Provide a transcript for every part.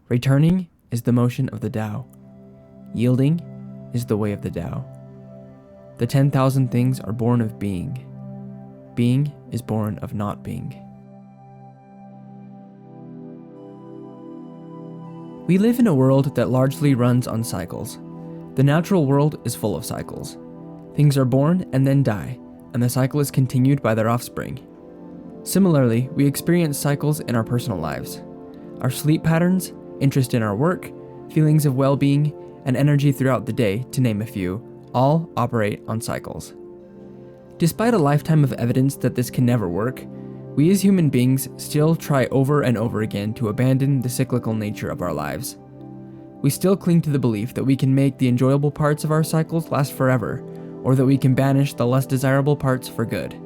Returning is the motion of the Tao. Yielding is the way of the Tao. The 10,000 things are born of being. Being is born of not being. We live in a world that largely runs on cycles. The natural world is full of cycles. Things are born and then die, and the cycle is continued by their offspring. Similarly, we experience cycles in our personal lives. Our sleep patterns, interest in our work, feelings of well-being, and energy throughout the day, to name a few, all operate on cycles. Despite a lifetime of evidence that this can never work, we as human beings still try over and over again to abandon the cyclical nature of our lives. We still cling to the belief that we can make the enjoyable parts of our cycles last forever, or that we can banish the less desirable parts for good.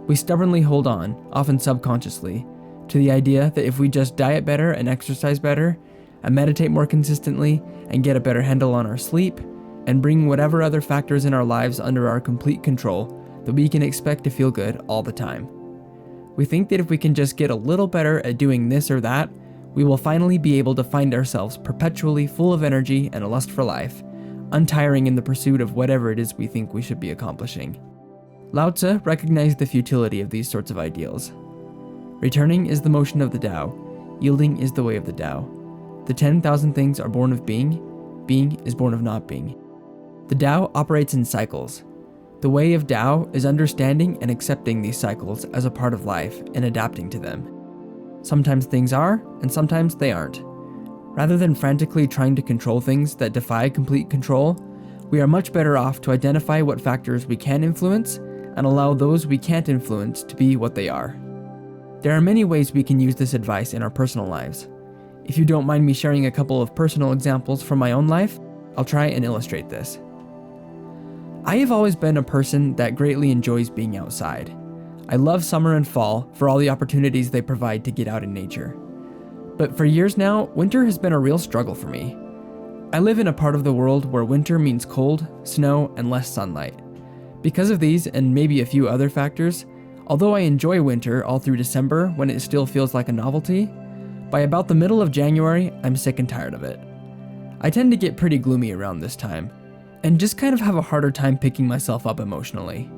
We stubbornly hold on, often subconsciously, to the idea that if we just diet better and exercise better, and meditate more consistently, and get a better handle on our sleep, and bring whatever other factors in our lives under our complete control, that we can expect to feel good all the time. We think that if we can just get a little better at doing this or that, we will finally be able to find ourselves perpetually full of energy and a lust for life, untiring in the pursuit of whatever it is we think we should be accomplishing. Lao Tzu recognized the futility of these sorts of ideals. Returning is the motion of the Tao. Yielding is the way of the Tao. The 10,000 things are born of being. Being is born of not being. The Tao operates in cycles. The way of Tao is understanding and accepting these cycles as a part of life and adapting to them. Sometimes things are, and sometimes they aren't. Rather than frantically trying to control things that defy complete control, we are much better off to identify what factors we can influence and allow those we can't influence to be what they are. There are many ways we can use this advice in our personal lives. If you don't mind me sharing a couple of personal examples from my own life, I'll try and illustrate this. I have always been a person that greatly enjoys being outside. I love summer and fall for all the opportunities they provide to get out in nature. But for years now, winter has been a real struggle for me. I live in a part of the world where winter means cold, snow, and less sunlight. Because of these and maybe a few other factors, although I enjoy winter all through December when it still feels like a novelty, by about the middle of January, I'm sick and tired of it. I tend to get pretty gloomy around this time, and just kind of have a harder time picking myself up emotionally.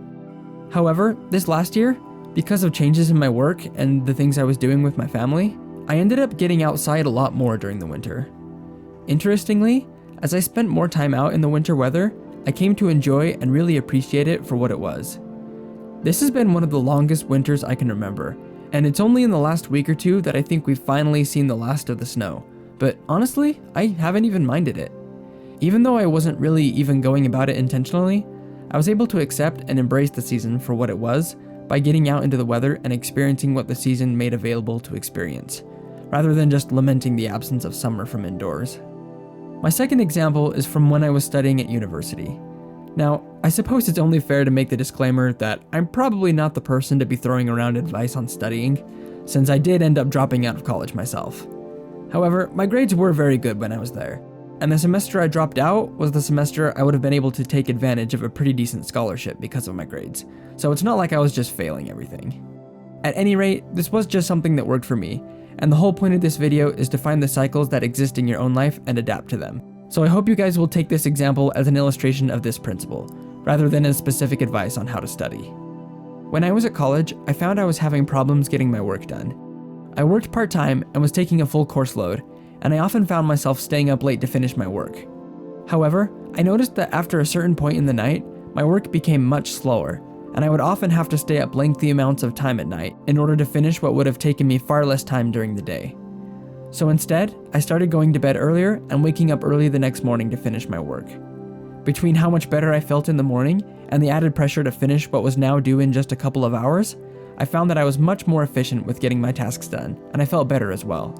However, this last year, because of changes in my work and the things I was doing with my family, I ended up getting outside a lot more during the winter. Interestingly, as I spent more time out in the winter weather, I came to enjoy and really appreciate it for what it was. This has been one of the longest winters I can remember, and it's only in the last week or two that I think we've finally seen the last of the snow, but honestly, I haven't even minded it. Even though I wasn't really even going about it intentionally, I was able to accept and embrace the season for what it was by getting out into the weather and experiencing what the season made available to experience, rather than just lamenting the absence of summer from indoors. My second example is from when I was studying at university. Now, I suppose it's only fair to make the disclaimer that I'm probably not the person to be throwing around advice on studying, since I did end up dropping out of college myself. However, my grades were very good when I was there, and the semester I dropped out was the semester I would have been able to take advantage of a pretty decent scholarship because of my grades, so it's not like I was just failing everything. At any rate, this was just something that worked for me, and the whole point of this video is to find the cycles that exist in your own life and adapt to them. So I hope you guys will take this example as an illustration of this principle, rather than as specific advice on how to study. When I was at college, I found I was having problems getting my work done. I worked part-time and was taking a full course load, and I often found myself staying up late to finish my work. However, I noticed that after a certain point in the night, my work became much slower, and I would often have to stay up lengthy amounts of time at night in order to finish what would have taken me far less time during the day. So instead, I started going to bed earlier and waking up early the next morning to finish my work. Between how much better I felt in the morning and the added pressure to finish what was now due in just a couple of hours, I found that I was much more efficient with getting my tasks done, and I felt better as well.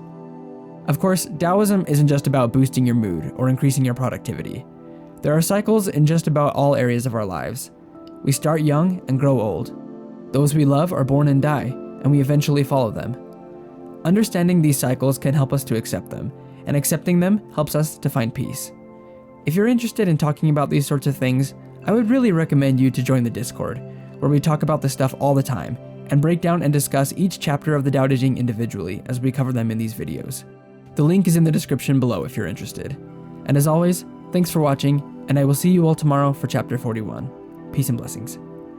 Of course, Taoism isn't just about boosting your mood or increasing your productivity. There are cycles in just about all areas of our lives. We start young and grow old. Those we love are born and die, and we eventually follow them. Understanding these cycles can help us to accept them, and accepting them helps us to find peace. If you're interested in talking about these sorts of things, I would really recommend you to join the Discord, where we talk about this stuff all the time, and break down and discuss each chapter of the Tao Te Ching individually as we cover them in these videos. The link is in the description below if you're interested. And as always, thanks for watching, and I will see you all tomorrow for Chapter 41. Peace and blessings.